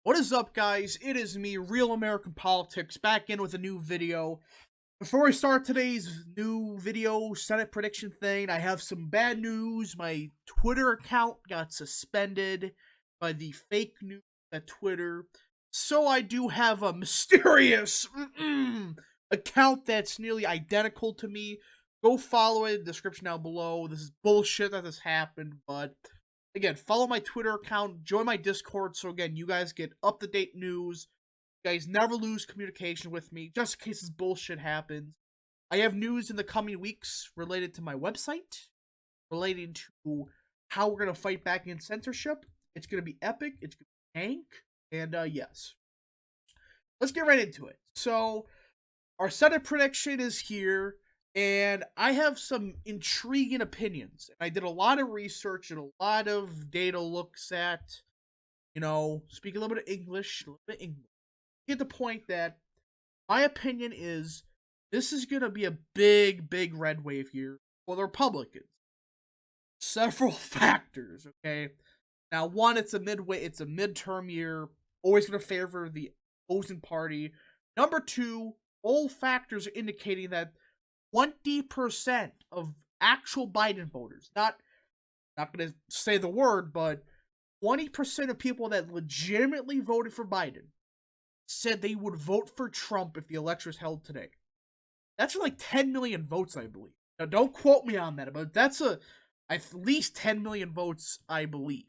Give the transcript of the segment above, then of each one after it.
What is up, guys? It is me, Real American Politics, back in with a new video. Before we start today's new video, Senate prediction thing, I have some bad news. My Twitter account got suspended by the fake news at Twitter. So I do have a mysterious account that's nearly identical to me. Go follow it, description down below. This is bullshit that this happened, but again, follow my Twitter account, join my Discord, so again, you guys get up-to-date news. You guys never lose communication with me, just in case this bullshit happens. I have news in the coming weeks related to my website, relating to how we're going to fight back against censorship. It's going to be epic, it's going to be tank, and yes. Let's get right into it. So, our Senate prediction is here. And I have some intriguing opinions. I did a lot of research and a lot of data looks at, speak a little bit of English, Get the point that my opinion is this is going to be a big, big red wave here for the Republicans. Several factors, okay? Now, one, it's a midterm year, always going to favor the opposing party. Number two, all factors are indicating that 20% of actual Biden voters, not going to say the word, but 20% of people that legitimately voted for Biden said they would vote for Trump if the election was held today. That's like 10 million votes, I believe. Now, don't quote me on that, but that's at least 10 million votes, I believe.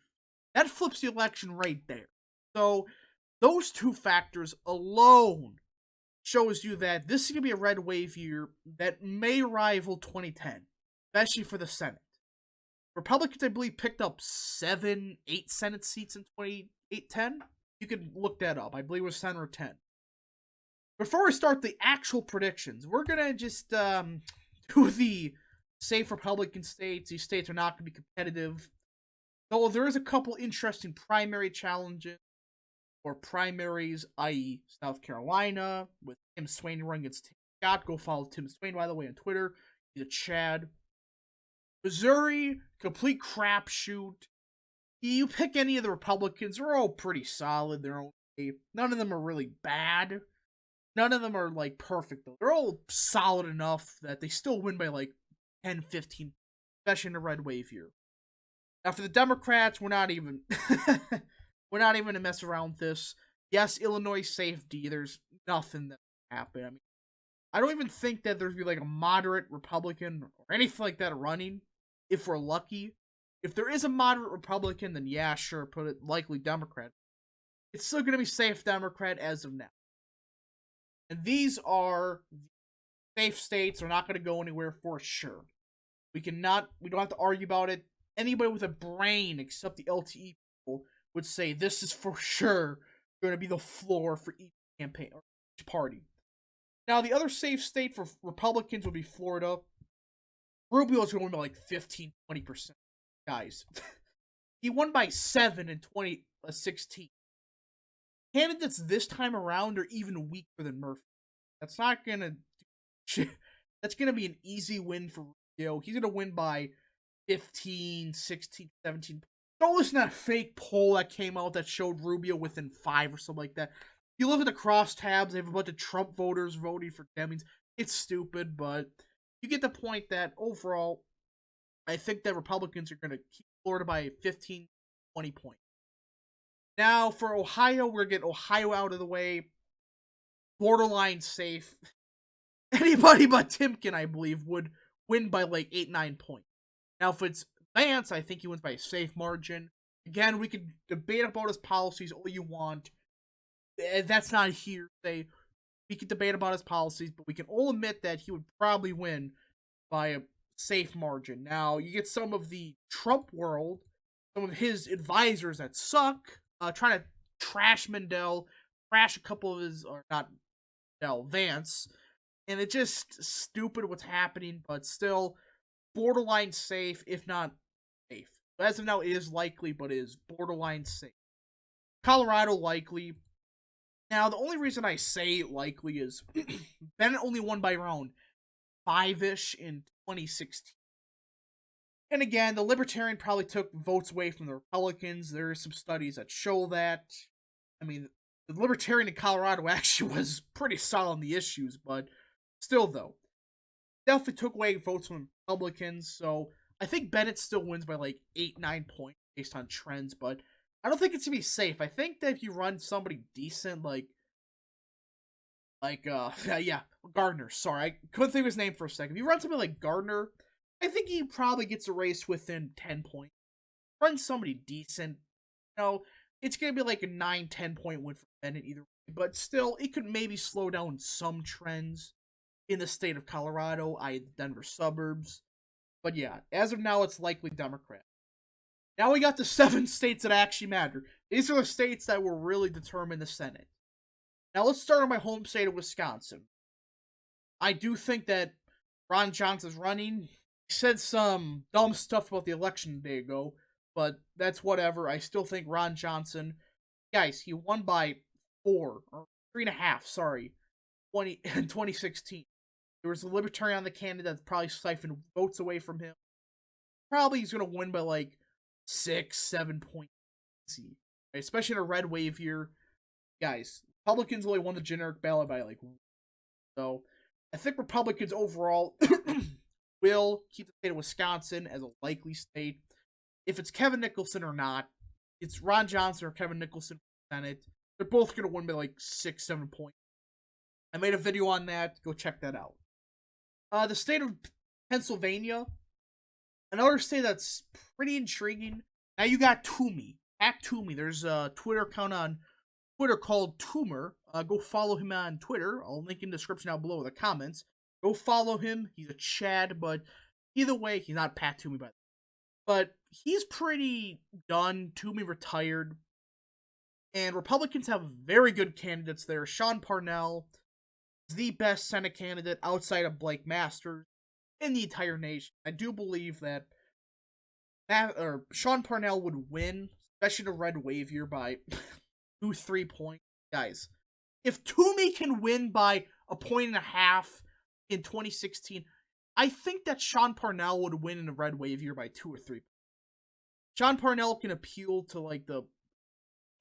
That flips the election right there. So, those two factors alone shows you that this is going to be a red wave year that may rival 2010, especially for the Senate. Republicans, I believe, picked up 7, 8 Senate seats in 2010. You could look that up. I believe it was 7 or 10. Before we start the actual predictions, we're going to just do the safe Republican states. These states are not going to be competitive. Though there is a couple interesting primary challenges. Or primaries, i.e. South Carolina, with Tim Swain running against Tim Scott. Go follow Tim Swain, by the way, on Twitter. He's a Chad. Missouri, complete crapshoot. You pick any of the Republicans, they're all pretty solid. They're okay. None of them are really bad. None of them are, perfect, though. They're all solid enough that they still win by, 10, 15, especially in the red wave here. Now, for the Democrats, we're not even... We're not even going to mess around with this. Yes, Illinois safety. There's nothing that can happen. I mean, I don't even think that there's going to be a moderate Republican or anything like that running, if we're lucky. If there is a moderate Republican, then yeah, sure, put it likely Democrat. It's still going to be safe Democrat as of now. And these are safe states. They're not going to go anywhere for sure. We don't have to argue about it. Anybody with a brain, except the LTE people, would say this is for sure going to be the floor for each campaign or each party. Now, the other safe state for Republicans would be Florida. Rubio's going to win by 15, 20%. Guys, he won by 7 in 2016. Candidates this time around are even weaker than Murphy. That's not going to... That's going to be an easy win for Rubio. He's going to win by 15, 16, 17. Don't listen to that fake poll that came out that showed Rubio within 5 or something like that. You look at the crosstabs, they have a bunch of Trump voters voting for Demings. It's stupid, but you get the point that overall, I think that Republicans are going to keep Florida by 15, 20 points. Now, for Ohio, we're going to get Ohio out of the way. Borderline safe. Anybody but Timken, I believe, would win by 8, 9 points. Now, if it's Vance, I think he wins by a safe margin. Again, we could debate about his policies all you want. That's not here. We could debate about his policies, but we can all admit that he would probably win by a safe margin. Now, you get some of the Trump world, some of his advisors that suck, trying to trash Mandel, trash a couple of his, or not Mandel, Vance, and it's just stupid what's happening, but still borderline safe, if not safe. As of now, it is likely, but it is borderline safe. Colorado, likely. Now, the only reason I say likely is Bennett only won by around 5-ish in 2016. And again, the Libertarian probably took votes away from the Republicans. There are some studies that show that. I mean, the Libertarian in Colorado actually was pretty solid on the issues, but still, though, definitely took away votes from Republicans. So I think Bennett still wins by like 8, 9 points based on trends, but I don't think it's gonna be safe. I think that if you run somebody decent, yeah, Gardner. Sorry, I couldn't think of his name for a second. If you run somebody like Gardner, I think he probably gets a race within 10 points. Run somebody decent, it's gonna be like a 9, 10 point win for Bennett either way. But still, it could maybe slow down some trends in the state of Colorado, i.e., the Denver suburbs. But yeah, as of now, it's likely Democrat. Now we got the 7 states that actually matter. These are the states that will really determine the Senate. Now let's start on my home state of Wisconsin. I do think that Ron Johnson's running. He said some dumb stuff about the election a day ago, but that's whatever. I still think Ron Johnson, guys, he won by 3.5, sorry, in 2016. There was a Libertarian on the candidate that probably siphoned votes away from him. Probably he's going to win by like 6, 7 points. Especially in a red wave year. Guys, Republicans only won the generic ballot by like 1. So I think Republicans overall will keep the state of Wisconsin as a likely state. If it's Kevin Nicholson or not, it's Ron Johnson or Kevin Nicholson for Senate. They're both going to win by like 6, 7 points. I made a video on that. Go check that out. The state of Pennsylvania, another state that's pretty intriguing. Now you got Toomey, at Toomey. There's a Twitter account on Twitter called Toomer. Go follow him on Twitter. I'll link in the description down below in the comments. Go follow him. He's a Chad, but either way, he's not Pat Toomey, but he's pretty done. Toomey retired. And Republicans have very good candidates there. Sean Parnell is the best Senate candidate outside of Blake Masters in the entire nation. I do believe that Sean Parnell would win, especially in a red wave year, by 2, 3 points. Guys, if Toomey can win by 1.5 in 2016, I think that Sean Parnell would win in a red wave year by 2 or 3 points. Sean Parnell can appeal to like the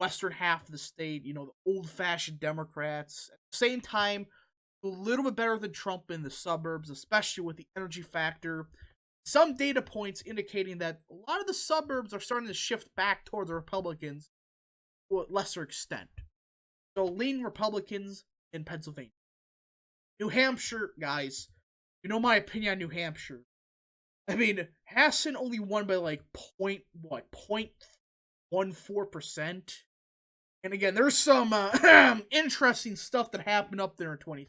western half of the state, the old-fashioned Democrats. At the same time, a little bit better than Trump in the suburbs, especially with the energy factor. Some data points indicating that a lot of the suburbs are starting to shift back toward the Republicans to a lesser extent. So lean Republicans in Pennsylvania. New Hampshire, guys, you know my opinion on New Hampshire. I mean, Hassan only won by like 0.14%. And again, there's some interesting stuff that happened up there in 20.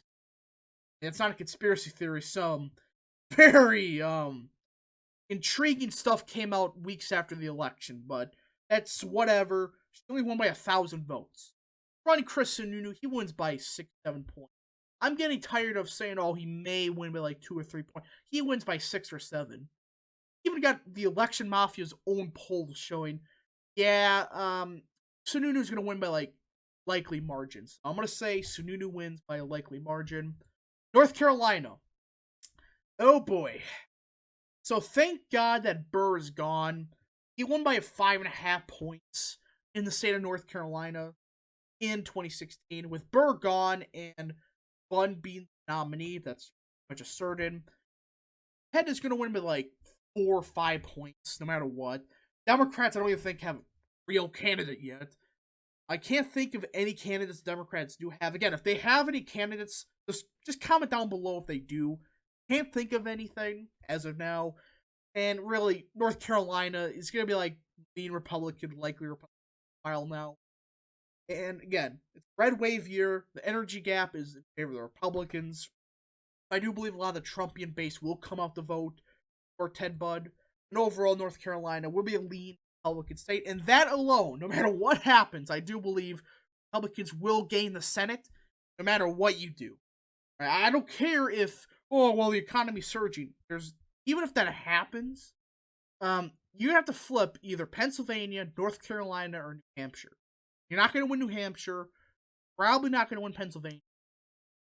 It's not a conspiracy theory. Some very intriguing stuff came out weeks after the election, but that's whatever. She only won by 1,000 votes. Ron Chris Sununu, he wins by 6, 7 points. I'm getting tired of saying, oh, he may win by like 2 or 3 points. He wins by 6 or 7. Even got the Election Mafia's own poll showing, yeah, Sununu's going to win by like likely margins. I'm going to say Sununu wins by a likely margin. North Carolina. Oh boy. So thank God that Burr is gone. He won by 5.5 points in the state of North Carolina in 2016. With Burr gone and Bunn being the nominee, that's much certain. Penn is going to win by like 4 or 5 points, no matter what. Democrats, I don't even think have a real candidate yet. I can't think of any candidates Democrats do have. Again, if they have any candidates, just comment down below if they do. Can't think of anything as of now. And really, North Carolina is going to be like being Republican, likely Republican while now. And again, it's red wave year. The energy gap is in favor of the Republicans. I do believe a lot of the Trumpian base will come out to vote for Ted Budd. And overall, North Carolina will be a lean Republican state. And that alone, no matter what happens, I do believe Republicans will gain the Senate, no matter what you do. I don't care if, the economy's surging. Even if that happens, you have to flip either Pennsylvania, North Carolina, or New Hampshire. You're not going to win New Hampshire. Probably not going to win Pennsylvania.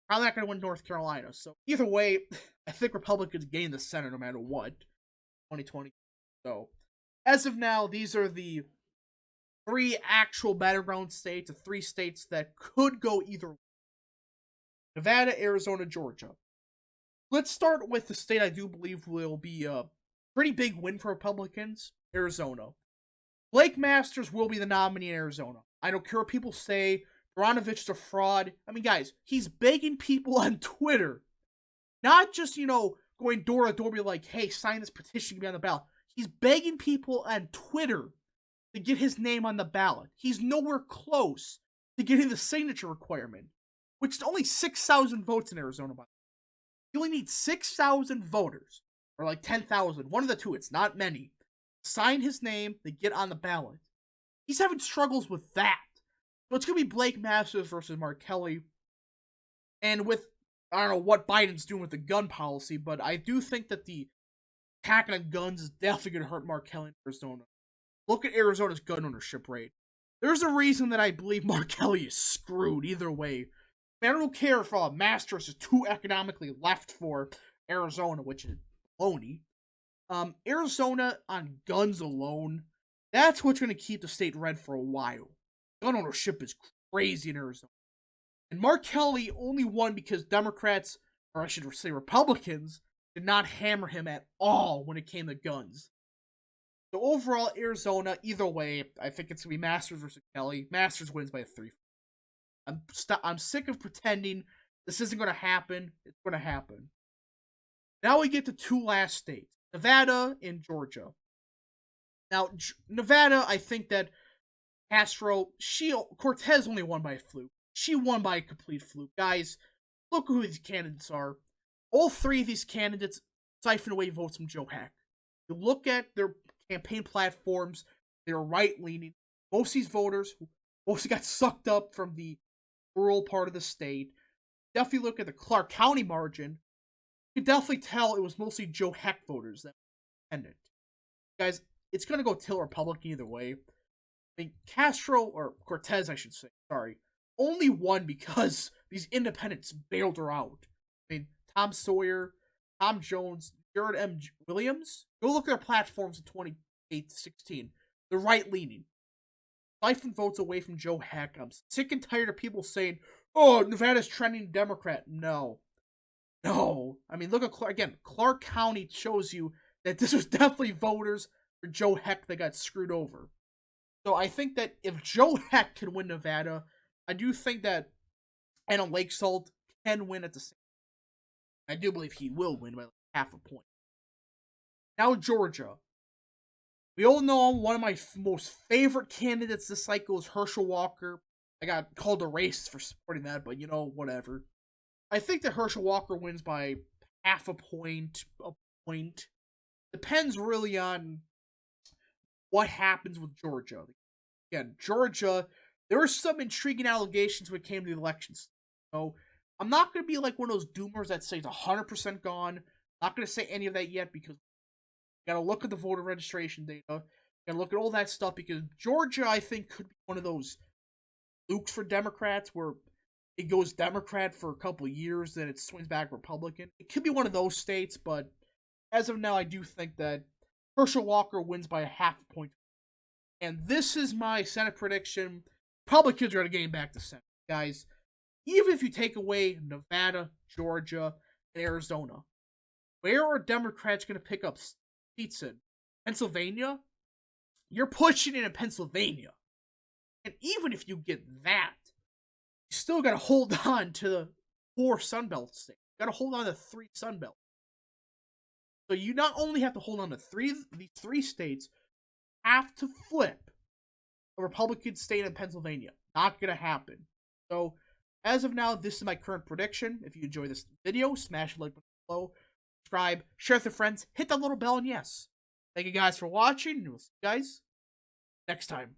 Probably not going to win North Carolina. So either way, I think Republicans gain the Senate no matter what. 2020. So as of now, these are the three actual battleground states, the three states that could go either way. Nevada, Arizona, Georgia. Let's start with the state I do believe will be a pretty big win for Republicans, Arizona. Blake Masters will be the nominee in Arizona. I don't care what people say. Baranovich is a fraud. I mean, guys, he's begging people on Twitter. Not just, going door to door, be like, hey, sign this petition to be on the ballot. He's begging people on Twitter to get his name on the ballot. He's nowhere close to getting the signature requirement, which is only 6,000 votes in Arizona, by the way. You only need 6,000 voters, or like 10,000, one of the two, it's not many, sign his name to get on the ballot. He's having struggles with that. So it's going to be Blake Masters versus Mark Kelly. And with, I don't know what Biden's doing with the gun policy, but I do think that the attack on guns is definitely going to hurt Mark Kelly in Arizona. Look at Arizona's gun ownership rate. There's a reason that I believe Mark Kelly is screwed either way. I don't care if Masters is too economically left for Arizona, which is baloney. Arizona on guns alone, that's what's going to keep the state red for a while. Gun ownership is crazy in Arizona. And Mark Kelly only won because Democrats, or I should say Republicans, did not hammer him at all when it came to guns. So overall, Arizona, either way, I think it's going to be Masters versus Kelly. Masters wins by 3. I'm sick of pretending this isn't going to happen. It's going to happen. Now we get to two last states, Nevada and Georgia. Now, Nevada, I think that Cortez only won by a fluke. She won by a complete fluke. Guys, look who these candidates are. All three of these candidates siphon away votes from Joe Heck. You look at their campaign platforms, they're right-leaning. Most of these voters mostly got sucked up from the rural part of the state. Definitely look at the Clark County margin. You can definitely tell it was mostly Joe Heck voters that were independent. Guys, it's going to go till Republican either way. I mean, Castro, or Cortez, I should say, sorry, only won because these independents bailed her out. I mean, Tom Sawyer, Tom Jones, Jared M. Williams, go look at their platforms in 2016. They're right-leaning. Siphon votes away from Joe Heck. I'm sick and tired of people saying, oh, Nevada's trending Democrat. No. I mean, look at Clark County shows you that this was definitely voters for Joe Heck that got screwed over. So I think that if Joe Heck can win Nevada, I do think that Anna Lake Salt can win at the same time. I do believe he will win by like half a point. Now Georgia. We all know one of my most favorite candidates this cycle is Herschel Walker. I got called a racist for supporting that, but whatever. I think that Herschel Walker wins by half a point. Depends really on what happens with Georgia. Again, Georgia, there were some intriguing allegations when it came to the elections. So I'm not going to be like one of those doomers that say it's 100% gone. I'm not going to say any of that yet because you got to look at the voter registration data. You got to look at all that stuff because Georgia, I think, could be one of those flukes for Democrats where it goes Democrat for a couple of years, then it swings back Republican. It could be one of those states, but as of now, I do think that Herschel Walker wins by a half a point. And this is my Senate prediction. Republicans are going to gain back the Senate. Guys, even if you take away Nevada, Georgia, and Arizona, where are Democrats going to pick up seats in? Pennsylvania? You're pushing it in Pennsylvania. And even if you get that, you still got to hold on to the 4 Sunbelt states. You got to hold on to 3 Sunbelt. So you not only have to hold on to these 3 states, you have to flip a Republican state in Pennsylvania. Not going to happen. So, as of now, this is my current prediction. If you enjoy this video, smash the like button below, subscribe, share with your friends, hit that little bell, and yes. Thank you guys for watching, and we'll see you guys next time.